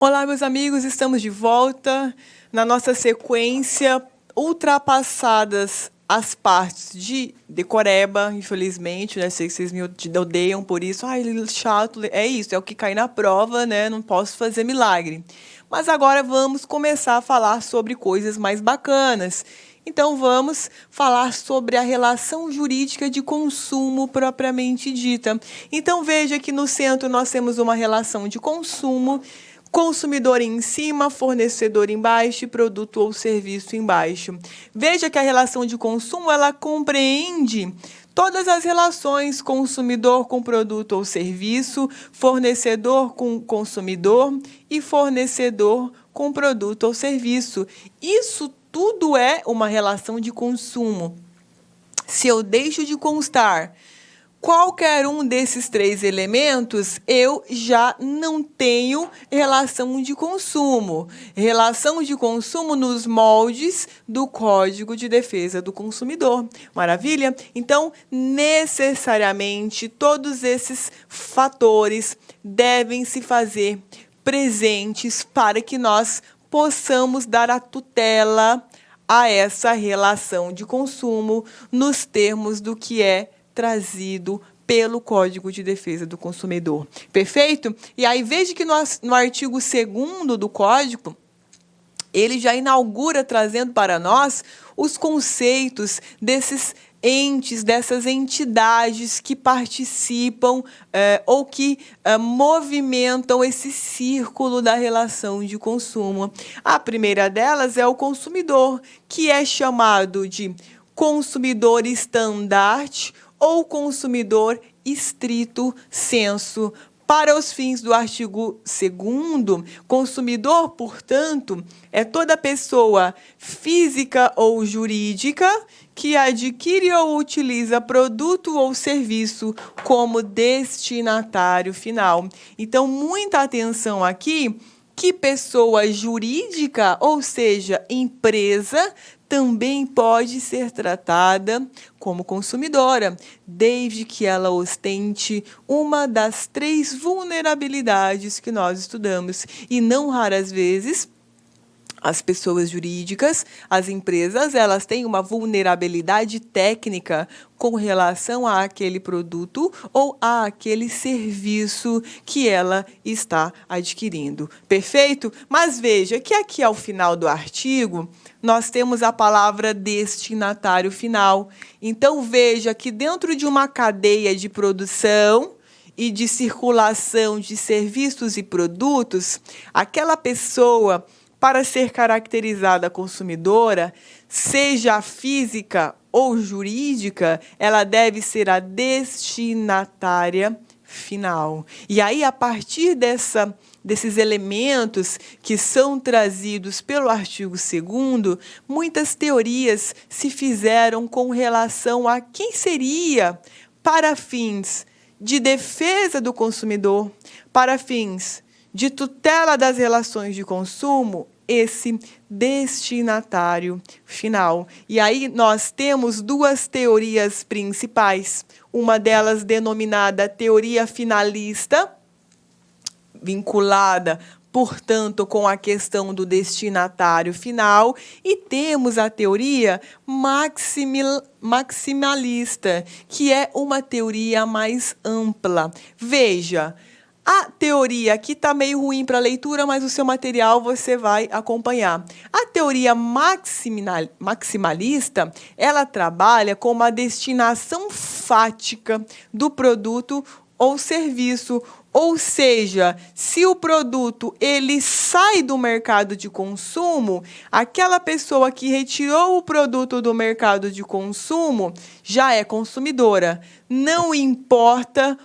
Olá, meus amigos, estamos de volta na nossa sequência ultrapassadas as partes de decoreba, infelizmente, né? Sei que vocês me odeiam por isso. Ai, chato. É isso, é o que cai na prova, né? Não posso fazer milagre. Mas agora vamos começar a falar sobre coisas mais bacanas. Então vamos falar sobre a relação jurídica de consumo propriamente dita. Então veja que no centro nós temos uma relação de consumo, consumidor em cima, fornecedor embaixo e produto ou serviço embaixo. Veja que a relação de consumo ela compreende todas as relações consumidor com produto ou serviço, fornecedor com consumidor e fornecedor com produto ou serviço. Isso tudo é uma relação de consumo. Se eu deixo de constar qualquer um desses três elementos, eu já não tenho relação de consumo. Relação de consumo nos moldes do Código de Defesa do Consumidor. Maravilha? Então, necessariamente, todos esses fatores devem se fazer presentes para que nós possamos dar a tutela a essa relação de consumo nos termos do que é trazido pelo Código de Defesa do Consumidor. Perfeito? E aí veja que no artigo 2º do Código, ele já inaugura trazendo para nós os conceitos desses entes, dessas entidades que participam ou que movimentam esse círculo da relação de consumo. A primeira delas é o consumidor, que é chamado de consumidor estandarte ou consumidor estrito sensu. Para os fins do artigo 2º, consumidor, portanto, é toda pessoa física ou jurídica que adquire ou utiliza produto ou serviço como destinatário final. Então, muita atenção aqui, que pessoa jurídica, ou seja, empresa, também pode ser tratada como consumidora, desde que ela ostente uma das 3 vulnerabilidades que nós estudamos. E não raras vezes, as pessoas jurídicas, as empresas, elas têm uma vulnerabilidade técnica com relação àquele produto ou àquele serviço que ela está adquirindo. Perfeito? Mas veja que aqui ao final do artigo, nós temos a palavra destinatário final. Então, veja que dentro de uma cadeia de produção e de circulação de serviços e produtos, aquela pessoa, para ser caracterizada consumidora, seja física ou jurídica, ela deve ser a destinatária final. E aí, a partir desses elementos que são trazidos pelo artigo 2º, muitas teorias se fizeram com relação a quem seria, para fins de defesa do consumidor, para fins de tutela das relações de consumo, esse destinatário final. E aí nós temos 2 teorias principais, uma delas denominada teoria finalista, vinculada, portanto, com a questão do destinatário final, e temos a teoria maximalista, que é uma teoria mais ampla. Veja, a teoria aqui está meio ruim para leitura, mas o seu material você vai acompanhar. A teoria maximalista, ela trabalha com uma destinação fática do produto ou serviço, ou seja, se o produto ele sai do mercado de consumo, aquela pessoa que retirou o produto do mercado de consumo já é consumidora. Não importa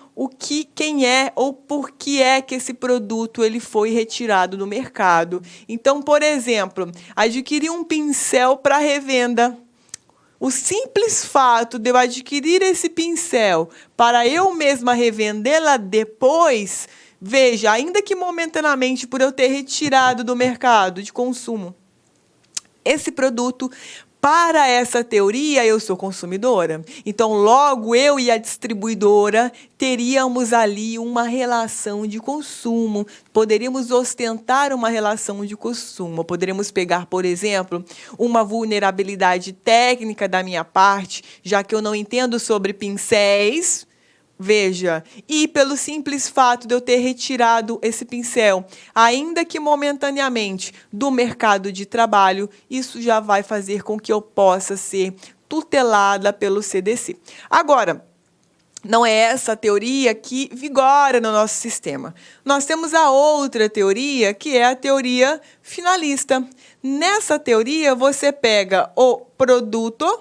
quem é ou por que é que esse produto ele foi retirado do mercado. Então, por exemplo, adquirir um pincel para revenda. O simples fato de eu adquirir esse pincel para eu mesma revendê-la depois, veja, ainda que momentaneamente por eu ter retirado do mercado de consumo esse produto, Para essa teoria, eu sou consumidora. Então, logo, eu e a distribuidora teríamos ali uma relação de consumo. Poderíamos ostentar uma relação de consumo. Poderíamos pegar, por exemplo, uma vulnerabilidade técnica da minha parte, já que eu não entendo sobre pincéis. Veja, e pelo simples fato de eu ter retirado esse pincel, ainda que momentaneamente, do mercado de trabalho, isso já vai fazer com que eu possa ser tutelada pelo CDC. Agora, não é essa a teoria que vigora no nosso sistema. Nós temos a outra teoria, que é a teoria finalista. Nessa teoria, você pega o produto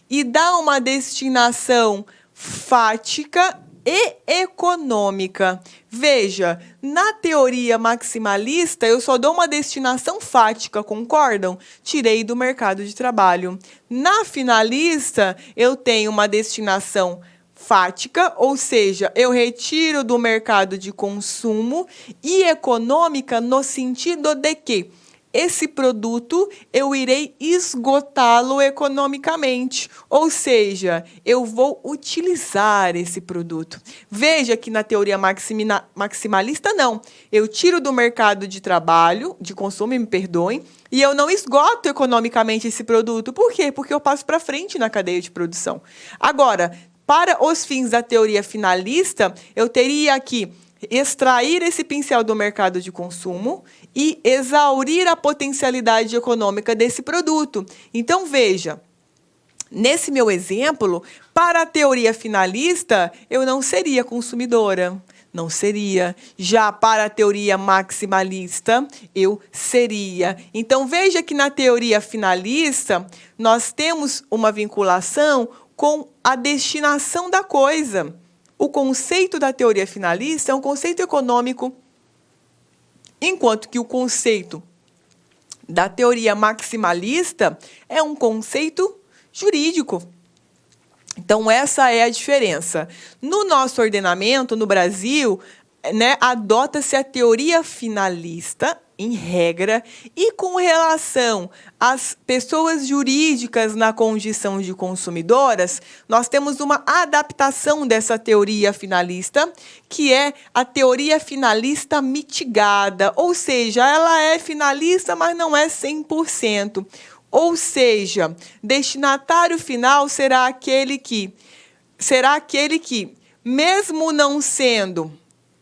e dá uma destinação fática e econômica. Veja, na teoria maximalista, eu só dou uma destinação fática, concordam? Tirei do mercado de trabalho. Na finalista, eu tenho uma destinação fática, ou seja, eu retiro do mercado de consumo, e econômica no sentido de que esse produto eu irei esgotá-lo economicamente, ou seja, eu vou utilizar esse produto. Veja que na teoria maximalista, não. Eu tiro do mercado de trabalho, de consumo, me perdoem, e eu não esgoto economicamente esse produto. Por quê? Porque eu passo para frente na cadeia de produção. Agora, para os fins da teoria finalista, eu teria que extrair esse pincel do mercado de consumo e exaurir a potencialidade econômica desse produto. Então, veja, nesse meu exemplo, para a teoria finalista, eu não seria consumidora. Não seria. Já para a teoria maximalista, eu seria. Então, veja que na teoria finalista, nós temos uma vinculação com a destinação da coisa. O conceito da teoria finalista é um conceito econômico, enquanto que o conceito da teoria maximalista é um conceito jurídico. Então, essa é a diferença. No nosso ordenamento, no Brasil, adota-se a teoria finalista, em regra, e com relação às pessoas jurídicas na condição de consumidoras, nós temos uma adaptação dessa teoria finalista, que é a teoria finalista mitigada, ou seja, ela é finalista, mas não é 100%. Ou seja, destinatário final será aquele que, mesmo não sendo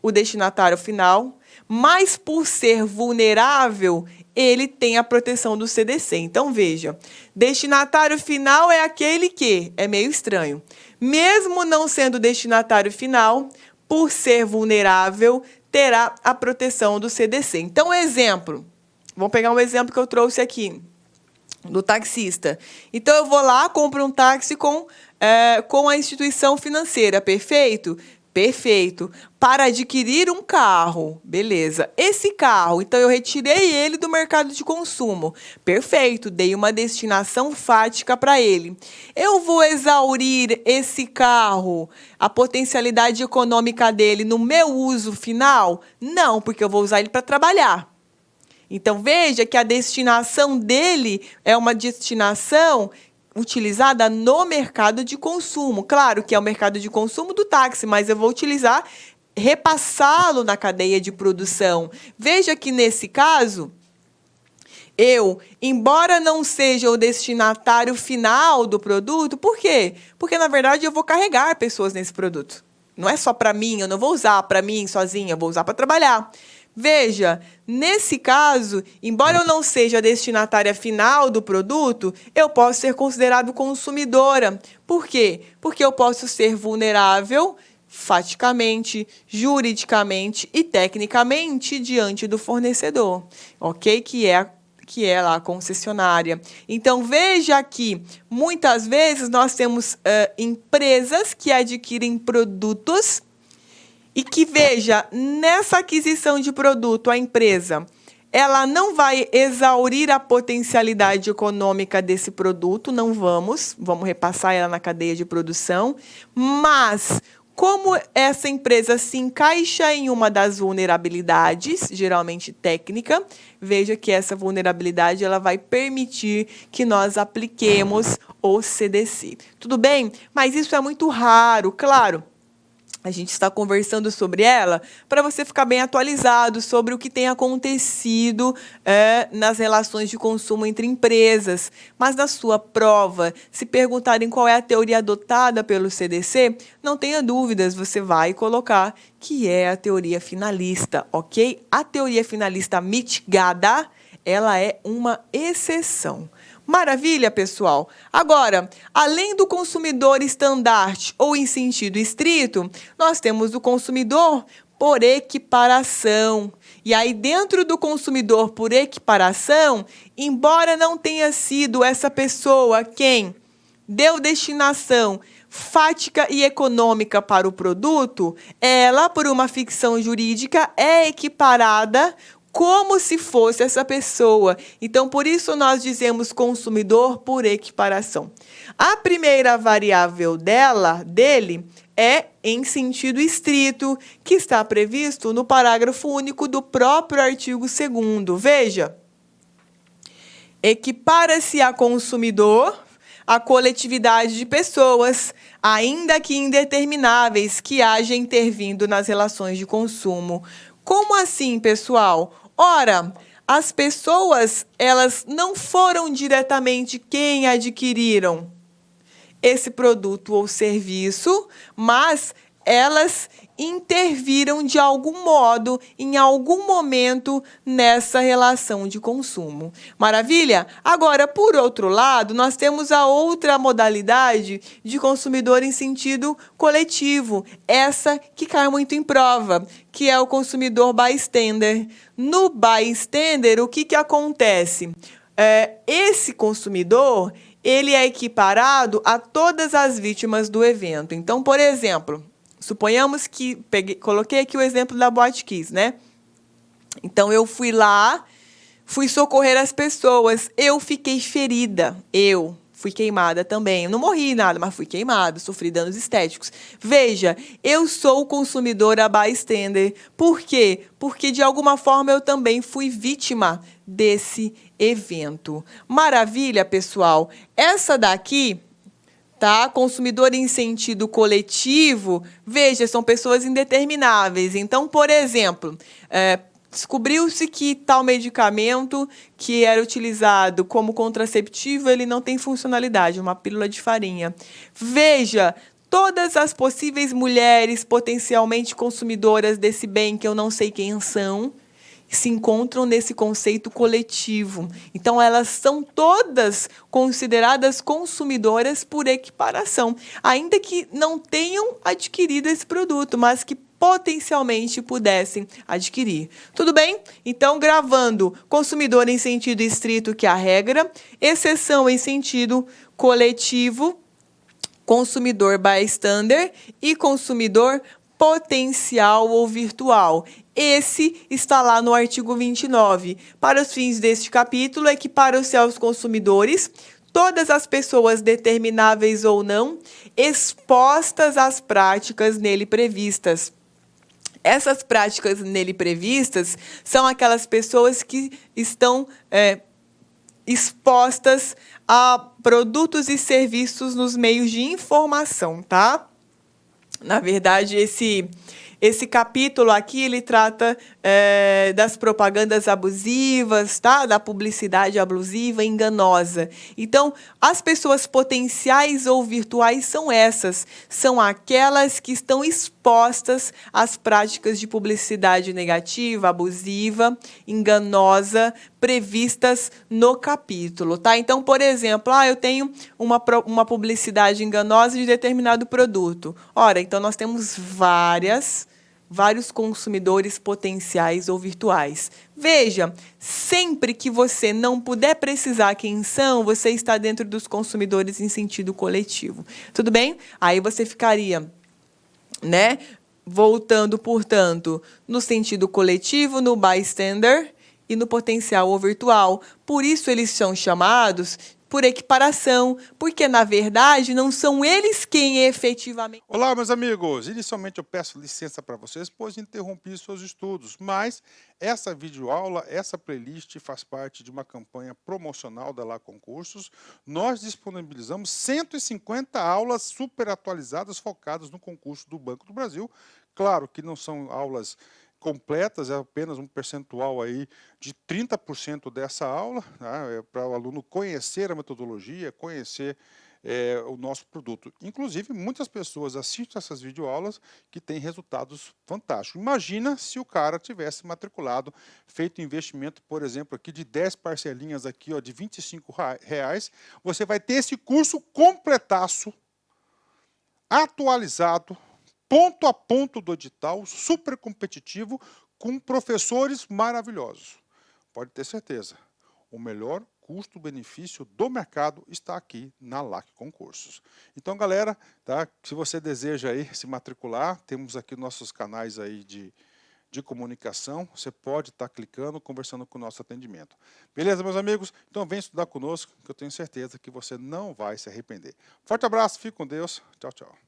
o destinatário final, mas por ser vulnerável, ele tem a proteção do CDC. Então, veja, destinatário final é aquele que, é meio estranho, mesmo não sendo destinatário final, por ser vulnerável, terá a proteção do CDC. Então, exemplo, vamos pegar um exemplo que eu trouxe aqui, do taxista. Então, eu vou lá, compro um táxi com a instituição financeira, perfeito? Perfeito. Para adquirir um carro, beleza. Esse carro, então eu retirei ele do mercado de consumo. Perfeito, dei uma destinação fática para ele. Eu vou exaurir esse carro, a potencialidade econômica dele no meu uso final? Não, porque eu vou usar ele para trabalhar. Então, veja que a destinação dele é uma destinação utilizada no mercado de consumo. Claro que é o mercado de consumo do táxi, mas eu vou utilizar, repassá-lo na cadeia de produção. Veja que, nesse caso, eu, embora não seja o destinatário final do produto, por quê? Porque, na verdade, eu vou carregar pessoas nesse produto. Não é só para mim, eu não vou usar para mim sozinha, eu vou usar para trabalhar. Veja, nesse caso, embora eu não seja a destinatária final do produto, eu posso ser considerado consumidora. Por quê? Porque eu posso ser vulnerável faticamente, juridicamente e tecnicamente diante do fornecedor, ok? Que é lá a concessionária. Então, veja que, muitas vezes, nós temos empresas que adquirem produtos e que, veja, nessa aquisição de produto, a empresa, ela não vai exaurir a potencialidade econômica desse produto, não vamos repassar ela na cadeia de produção, mas, Como essa empresa se encaixa em uma das vulnerabilidades, geralmente técnica, veja que essa vulnerabilidade ela vai permitir que nós apliquemos o CDC. Tudo bem? Mas isso é muito raro, claro. A gente está conversando sobre ela para você ficar bem atualizado sobre o que tem acontecido nas relações de consumo entre empresas. Mas na sua prova, se perguntarem qual é a teoria adotada pelo CDC, não tenha dúvidas, você vai colocar que é a teoria finalista, ok? A teoria finalista mitigada, ela é uma exceção. Maravilha, pessoal? Agora, além do consumidor estandarte ou em sentido estrito, nós temos o consumidor por equiparação. E aí, dentro do consumidor por equiparação, embora não tenha sido essa pessoa quem deu destinação fática e econômica para o produto, ela, por uma ficção jurídica, é equiparada como se fosse essa pessoa. Então, por isso nós dizemos consumidor por equiparação. A primeira variável dele é em sentido estrito, que está previsto no parágrafo único do próprio artigo 2º. Veja, equipara-se a consumidor a coletividade de pessoas, ainda que indetermináveis, que haja intervindo nas relações de consumo. Como assim, pessoal? Ora, as pessoas, elas não foram diretamente quem adquiriram esse produto ou serviço, mas elas interviram de algum modo, em algum momento, nessa relação de consumo. Maravilha? Agora, por outro lado, nós temos a outra modalidade de consumidor em sentido coletivo, essa que cai muito em prova, que é o consumidor bystander. No bystander, o que acontece? Esse consumidor, ele é equiparado a todas as vítimas do evento. Então, por exemplo, suponhamos que coloquei aqui o exemplo da Boate Kiss, né? Então, eu fui lá, fui socorrer as pessoas, eu fiquei ferida, eu fui queimada também. Eu não morri nada, mas fui queimada, sofri danos estéticos. Veja, eu sou consumidora bystander. Por quê? Porque, de alguma forma, eu também fui vítima desse evento. Maravilha, pessoal? Essa daqui, tá? Consumidor em sentido coletivo, veja, são pessoas indetermináveis. Então, por exemplo, descobriu-se que tal medicamento que era utilizado como contraceptivo, ele não tem funcionalidade, uma pílula de farinha. Veja, todas as possíveis mulheres potencialmente consumidoras desse bem, que eu não sei quem são, se encontram nesse conceito coletivo. Então, elas são todas consideradas consumidoras por equiparação, ainda que não tenham adquirido esse produto, mas que potencialmente pudessem adquirir. Tudo bem? Então, gravando consumidor em sentido estrito, que é a regra, exceção em sentido coletivo, consumidor bystander e consumidor potencial ou virtual. Esse está lá no artigo 29. Para os fins deste capítulo, equipara-se aos consumidores todas as pessoas determináveis ou não, expostas às práticas nele previstas. Essas práticas nele previstas são aquelas pessoas que estão expostas a produtos e serviços nos meios de informação, tá? Na verdade, esse capítulo aqui, ele trata das propagandas abusivas, tá? Da publicidade abusiva e enganosa. Então, as pessoas potenciais ou virtuais são essas. São aquelas que estão expostas às práticas de publicidade negativa, abusiva, enganosa, previstas no capítulo, tá? Então, por exemplo, eu tenho uma publicidade enganosa de determinado produto. Ora, então nós temos vários consumidores potenciais ou virtuais. Veja, sempre que você não puder precisar quem são, você está dentro dos consumidores em sentido coletivo. Tudo bem? Aí você ficaria, né, voltando, portanto, no sentido coletivo, no bystander e no potencial ou virtual. Por isso, eles são chamados por equiparação, porque na verdade não são eles quem efetivamente... Olá, meus amigos! Inicialmente eu peço licença para vocês, pois interrompi seus estudos, mas essa videoaula, essa playlist faz parte de uma campanha promocional da Lá Concursos. Nós disponibilizamos 150 aulas super atualizadas focadas no concurso do Banco do Brasil. Claro que não são aulas completas, é apenas um percentual aí de 30% dessa aula, tá? É para o aluno conhecer a metodologia, conhecer o nosso produto. Inclusive, muitas pessoas assistem essas videoaulas que têm resultados fantásticos. Imagina se o cara tivesse matriculado, feito investimento, por exemplo, aqui de 10 parcelinhas aqui, ó, de R$ 25, você vai ter esse curso completaço, atualizado, ponto a ponto do edital, super competitivo, com professores maravilhosos. Pode ter certeza, o melhor custo-benefício do mercado está aqui na LAC Concursos. Então, galera, tá? Se você deseja aí se matricular, temos aqui nossos canais aí de comunicação, você pode estar clicando, conversando com o nosso atendimento. Beleza, meus amigos? Então vem estudar conosco, que eu tenho certeza que você não vai se arrepender. Forte abraço, fique com Deus. Tchau, tchau.